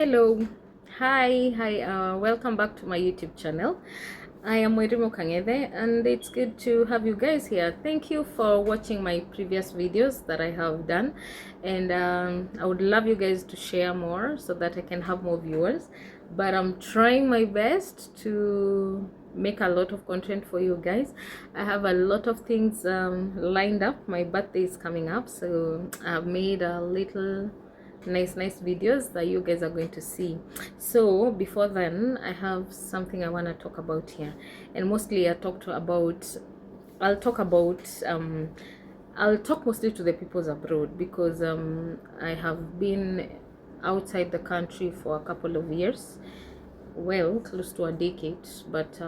Hello, hi, welcome back to my YouTube channel. I am Werimo Kangede and it's good to have you guys here. Thank you for watching my previous videos that I have done, and I would love you guys to share more so that I can have more viewers, but I'm trying my best to make a lot of content for you guys. I have a lot of things lined up. My birthday is coming up, so I've made a little nice videos that you guys are going to see. So before then, I have something I want to talk about here, and mostly I'll talk about I'll talk mostly to the peoples abroad, because I have been outside the country for a couple of years, well, close to a decade, but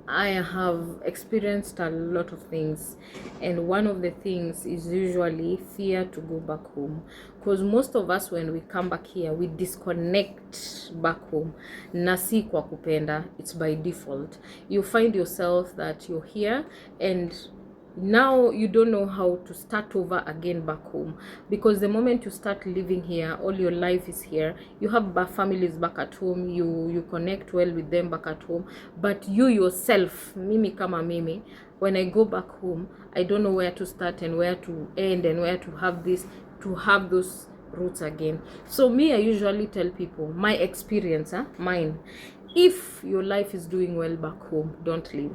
I have experienced a lot of things, and one of the things is usually fear to go back home, because most of us, when we come back here, we disconnect back home. Na si kwa kupenda, it's by default. You find yourself that you're here and now you don't know how to start over again back home, because the moment you start living here, all your life is here. You have families back at home, you connect well with them back at home, but you yourself, mimi kama mimi, when I go back home, I don't know where to start and where to end and where to have those roots again. So me, I usually tell people my experience, mine: if your life is doing well back home, don't leave,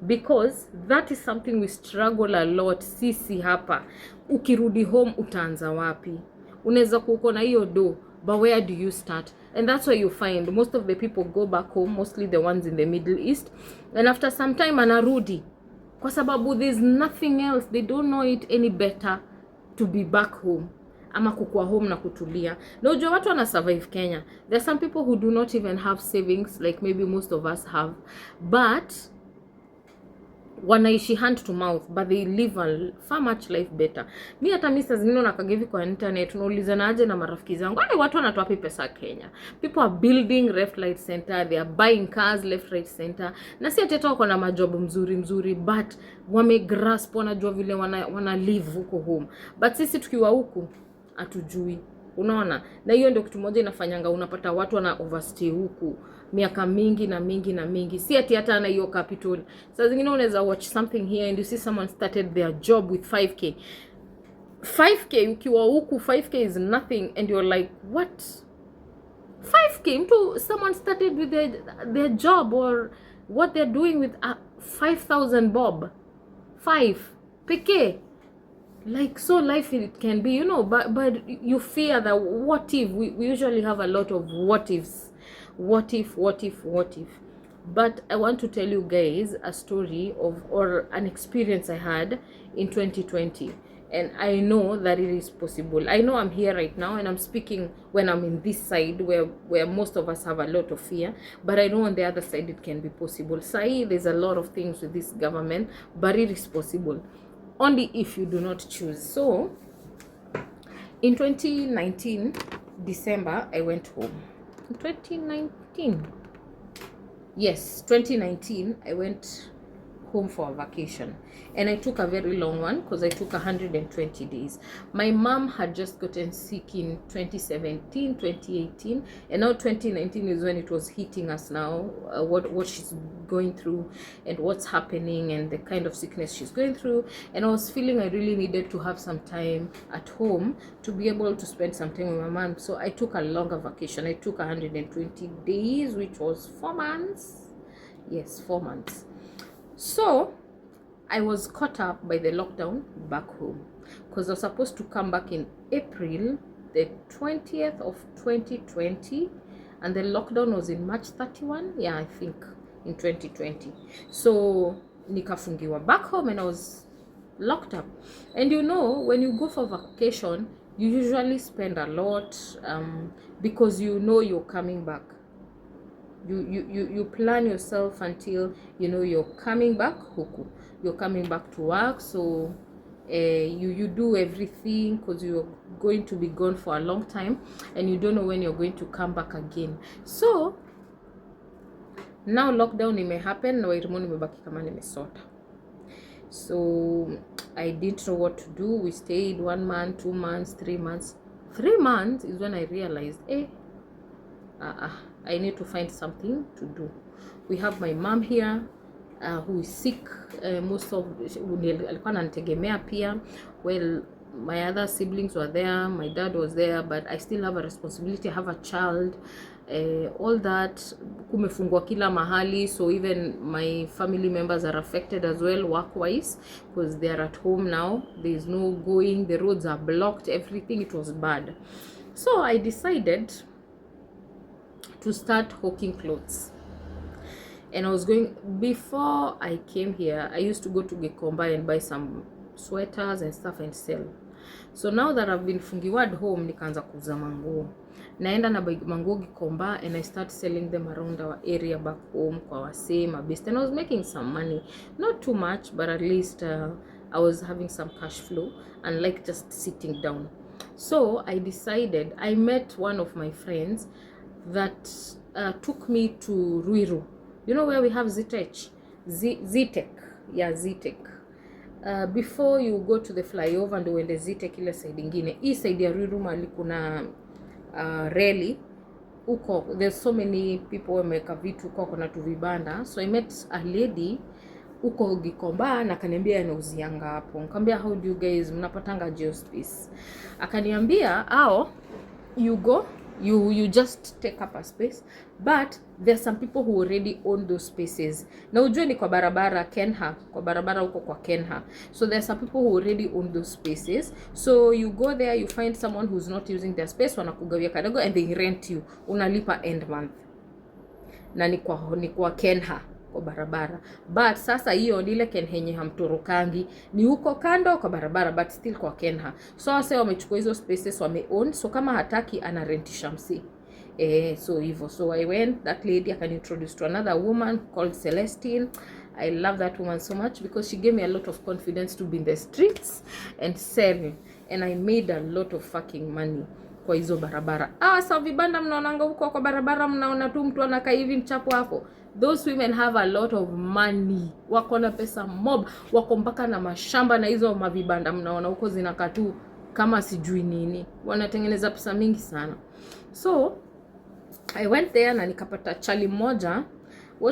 because that is something we struggle a lot. Sisi hapa, ukirudi home utaanza wapi? Unaweza kuko na hiyo do, but where do you start? And that's why you find most of the people go back home, mostly the ones in the Middle East, and after some time anarudi, kwa sababu there's nothing else, they don't know it any better to be back home ama kukua home na kutulia. Na ujua watu wana survive Kenya. There are some people who do not even have savings like maybe most of us have, but wanaishi hand to mouth, but they live a far much life better. Mi hata mimi saa zingine nakagivi kwa internet, unaulizana aje na marafiki zangu, watu wanatoa pesa Kenya. People are building left right center, they are buying cars left right center, na si ati wako na majob mzuri, but wamegrasp, wanajua vile wana live huko home. But sisi tukiwa huku hatujui, unaona. Na hiyo ndio kitu moja inafanyanga unapata watu wana overstay huku miaka mingi na mingi, si ati hata ana hiyo capital. Saa zingine unaweza watch something here and you see someone started their job with 5k ukiwa huku 5k is nothing, and you're like, what? 5k mtu, someone started with their job or what they're doing with 5,000 bob, 5 peke. Like, so life it can be, but you fear that what if. We usually have a lot of what ifs. What if. But I want to tell you guys a story or an experience I had in 2020, and I know that it is possible. I know I'm here right now and I'm speaking when I'm in this side where most of us have a lot of fear, but I know on the other side it can be possible. Say there's a lot of things with this government, but it is possible only if you do not choose. So in 2019 December, I went home. In 2019, yes, 2019, I went home for a vacation, and I took a very long one because I took 120 days. My mom had just gotten sick in 2017, 2018, and now 2019 is when it was hitting us now, what she's going through and what's happening and the kind of sickness she's going through. And I was feeling I really needed to have some time at home to be able to spend some time with my mom. So I took a longer vacation. I took 120 days, which was 4 months. Yes, 4 months. So I was caught up by the lockdown back home, because I was supposed to come back in April the 20th of 2020, and the lockdown was in March 31, yeah, I think, in 2020. So nikafungiwa back home and I was locked up. And when you go for vacation, you usually spend a lot, because you're coming back. You plan yourself until you're coming back huku, you're coming back to work. So you do everything, because you're going to be gone for a long time and you don't know when you're going to come back again. So now lockdown ime happen na Wairimu nimebaki kama nimesota. So I didn't know what to do. We stayed 1 month, 2 months, 3 months. 3 months is when I realized, I need to find something to do. We have my mom here who is sick. Most of alikuwa ananitegemea pia. Well, my other siblings were there, my dad was there, but I still have a responsibility. I have a child, all that. Kumefungwa kila mahali, so even my family members are affected as well work-wise, because they are at home now. There is no going, the roads are blocked, everything. It was bad. So I decided to start hawking clothes. And I was going, before I came here, I used to go to Gikomba and buy some sweaters and stuff and sell. So now that I've been fungiwa at home, nikaanza kuuza manguo. Naenda na buy manguo Gikomba and I start selling them around our area back home kwa wasee, mabest. And I was making some money. Not too much, but at least I was having some cash flow, unlike just sitting down. So I decided, I met one of my friends that took me to Ruiru. You know where we have Zetech? Zetech. Yeah, Zetech. Before you go to the flyover and uende Zetech ile side ingine. Hii side ya Ruiru mali kuna rally. Uko, there's so many people wameka vitu uko kuna tu vibanda. So I met a lady uko Gikomba na akaniambia anauzianga hapo. Nikamwambia, how do you guys mnapatanga geospace? Akaniambia, you go, you just take up a space, but there's some people who already own those spaces. Na ujue ni kwa barabara Kenha, kwa barabara huko kwa Kenha. So there's some people who already own those spaces. So you go there, you find someone who's not using their space, wanakugawia kadogo and they rent you. Unalipa end month. Na ni kwa Kenha kwa barabara. But sasa hiyo ndile Kenhenye hamtorokangi, ni huko kando kwa barabara, but still kwa Kenha. So wase wamechukua hizo spaces, wame own. So kama hataki anarentisha msi. So hivyo. So I went, that lady can introduce to another woman called Celestine. I love that woman so much because she gave me a lot of confidence to be in the streets and sell. And I made a lot of fucking money kwa hizo barabara. Sasa vibanda mnaonanga huko kwa barabara, mnaona tu mtu anakaa hivi mchapo hapo. Those women have a lot of money. Wako na pesa mob, wako mpaka na mashamba, na hizo mavibanda mnaona huko zinakaa tu kama sijui nini. Wanatengeneza pesa mingi sana. So I went there na nikapata chali moja.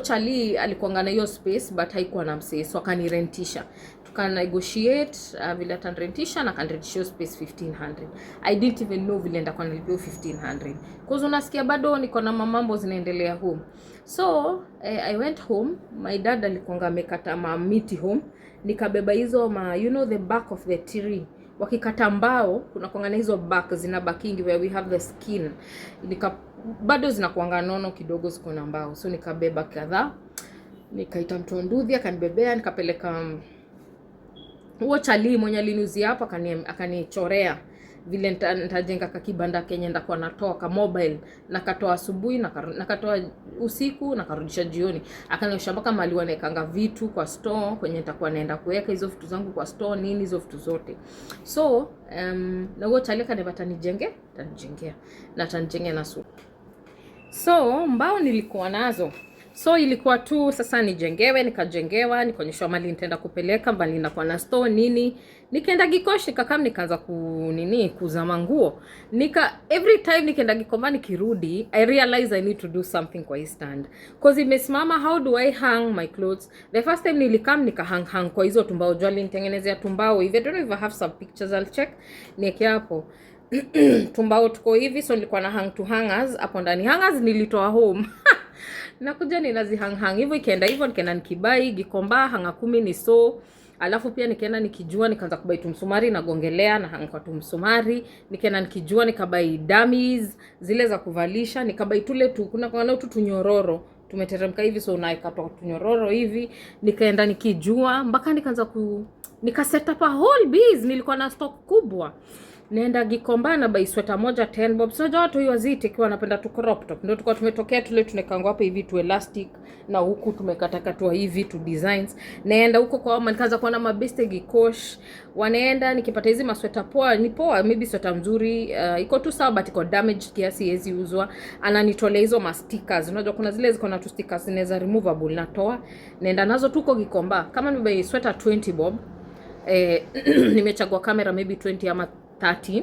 Chali alikuanga na hiyo space but haikuwa na msee, so akanirentisha. Tukanegotiate vile atanrentisha na kanrentisha space 1500. I didn't even know vile ndakuwa nilipio 1500. Cause unasikia bado niko na mamambo zinaendelea home. So I went home. My dad alikuanga amekata miti home. Nikabeba hizo you know the back of the tree. Wakikata mbao kuna kuanga hizo back zinabakingi where we have the skin. Bado zinakuanga nono kidogo ziko na mbao. So nikabeba kadhaa. Nikaita mtu wa nduthi akanibebea, nikapeleka huo chali mwenye alinuzia hapo akanichorea vile nitajenga kakibanda Kenya ndakuwa natoa ka mobile, nakatoa asubuhi nakatoa usiku nakarudisha jioni. Akaniosha mpaka mali wanaekanga vitu kwa store kwenye nitakuwa naenda kuweka hizo vitu zangu kwa store nini hizo vitu zote. So na huo chali kanibata tanijengea na tanijengea na so mbao nilikuwa nazo. So ilikuwa tu sasa nijengewe, nikajengewa, nikaonyeshwa mali nitaenda kupeleka, mbali nakuwa na store nini. Nikaenda Gikoshi kakam nikaanza kuuza manguo. Every time nikaenda Gikomba nikirudi, I realize I need to do something kwa hii stand. Cause imesimama, how do I hang my clothes? The first time nilikam hang kwa hizo tumbao, jwali nitengenezea tumbao. If I don't know if I have some pictures, I'll check. Nieke hapo. Tumbao tuko hivi, so nilikuwa na hang to hangers hapo ndani. Hangers nilitoa home. Nakuja ninazihang hivyo, ikaenda hivyo, nikaenda nikibai Gikomba hanga 10 ni so. Alafu pia nikaenda nikijua nikaanza kubai tumsumari na gongelea na hanga kwa tumsumari. Nikaenda nikijua nikabai dummies zile za kuvalisha, nikabai tule tu kuna kwa tu tunyororo tumeteremka hivi, so naikatoa tunyororo hivi. Nikaenda nikijua mpaka nikaanza nika set up a whole biz. Nilikuwa na stock kubwa. Naenda Gikomba na buy sweater moja 10 bob. So watu hiyo Ziti wanapenda tu crop top. Ndio tulikuwa tumetokea tule tunekanga hapo hivi tu elastic na huku tumekatakatwa hivi tu designs. Naenda huko kwa mama nikaanza kuona mabeste Gikosh. Wanaenda nikipata hizi masweta poa, ni poa, maybe sweater mzuri, iko tu sawa but iko damaged kiasi hezi uzwa. Ananitolea hizo ma stickers. Unajua kuna zile ziko na tu stickers zinaweza removable, natoa. Naenda nazo tuko Gikomba. Kama nimebuy sweater 20 bob, nimechagua kamera maybe 20 ama 30.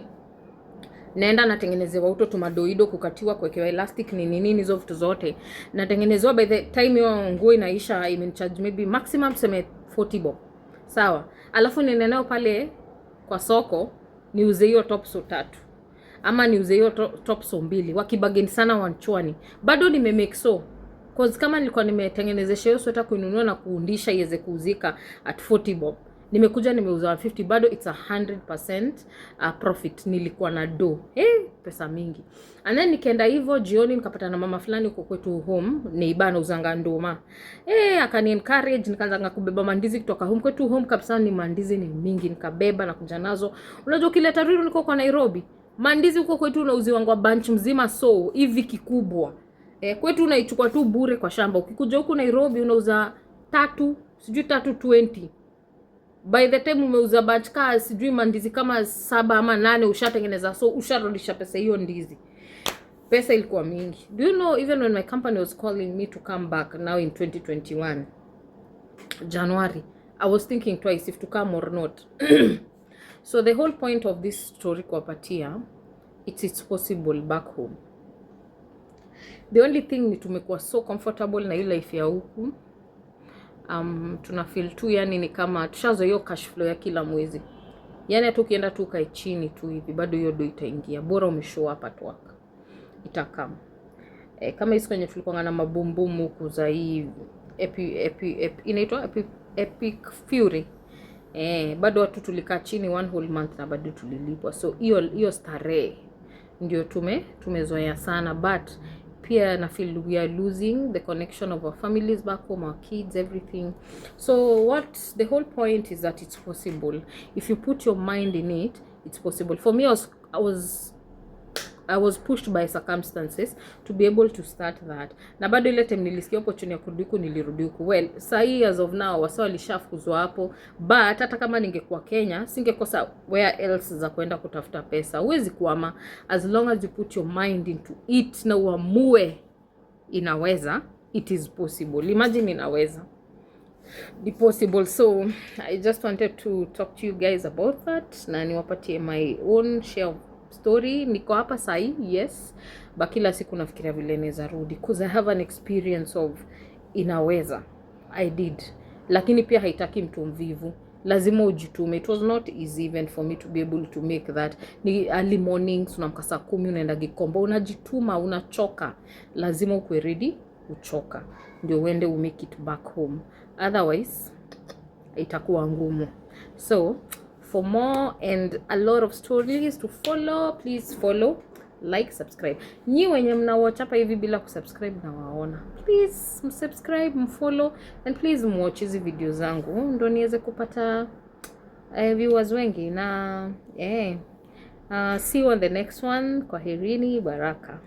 naenda natengenezewa uto tumadoido, kukatiwa, kuwekewa elastic, nini hizo vitu zote natengenezewa. By the time hiyo nguo inaisha imenicharge maybe maximum tuseme 40 bob, sawa. Alafu niende nayo pale kwa soko niuze hiyo top so 3 ama niuze hiyo top so 2, wakibageni sana wanchwani, bado nimemake so. Cause kama nilikuwa nimetengenezesha hiyo sweta kuinunua na kuundisha iweze kuuzika at 40 bob, nimekuja nimeuza 50, bado it's 100% profit. Nilikuwa na do pesa mingi. And then nikaenda hivyo jioni nikapata na mama fulani huko kwetu home, neighbor anauzanga ndoma. Akani encourage, nikaanza kubeba mandizi kutoka home kwetu home kabisa. Ni mandizi ni mingi, nikabeba na kuja nazo. Unajua kileta Ruiru niko kwa Nairobi, mandizi huko kwetu unauziwa bunch mzima so hivi kikubwa. Kwetu unaichukua tu bure kwa shamba. Ukikuja huku Nairobi unauza 320. By the time umeuza batch ka sijui mandizi kama 7 ama 8 ushatengeneza, so usharudisha pesa hiyo ndizi. Pesa ilikuwa mingi. Do you know, even when my company was calling me to come back now in 2021 January, I was thinking twice if to come or not. So the whole point of this story kuwapatia, it's possible back home. The only thing ni tumekuwa so comfortable na ile life ya huku. Tuna feel tu yani ni kama tushazo hiyo cash flow ya kila mwezi. Yani hata ukienda tu kae chini tu hivi bado hiyo do itaingia. Bora umeshow up at work, itakam. Kama hizo kwenye tulikuwa na mabumbumu huku za hii inaitwa Epic Fury. Bado watu tulikaa chini 1 whole month na bado tulilipwa. So hiyo starehe ndio tumezoea sana, but pia na feel we are losing the connection of our families back home, our kids, everything. So what the whole point is that it's possible if you put your mind in it. It's possible. For me, I was pushed by circumstances to be able to start that. Na bado ile time nilisikia opportunity ya kurudi huku, nilirudi huku. Well, sahi as of now wasa walishafukuzwa hapo, but hata kama ningekuwa Kenya singekosa where else za kwenda kutafuta pesa. Huwezi kuama as long as you put your mind into it na uamue inaweza. It is possible. Imagine inaweza be possible. So I just wanted to talk to you guys about that na niwapatie my own share of story. Niko hapa sahi, yes, but kila siku nafikiria vile naweza rudi, because I have an experience of inaweza. I did. Lakini pia haitaki mtu mvivu, lazima ujitume. It was not easy even for me to be able to make that. Ni early mornings, unamka saa 10 unaenda Gikomba, unajituma, unachoka. Lazima ukwe ready uchoka ndio uende make it back home, otherwise itakuwa ngumu. So for more and a lot of stories to follow, please follow, like, subscribe. Nyi wenye mnawatch hapa hivi bila kusubscribe na waona, please msubscribe, mfollow, and please mwatch hizi video zangu ndo niweze kupata viewers wengi. Na see you on the next one. Kwaherini, baraka.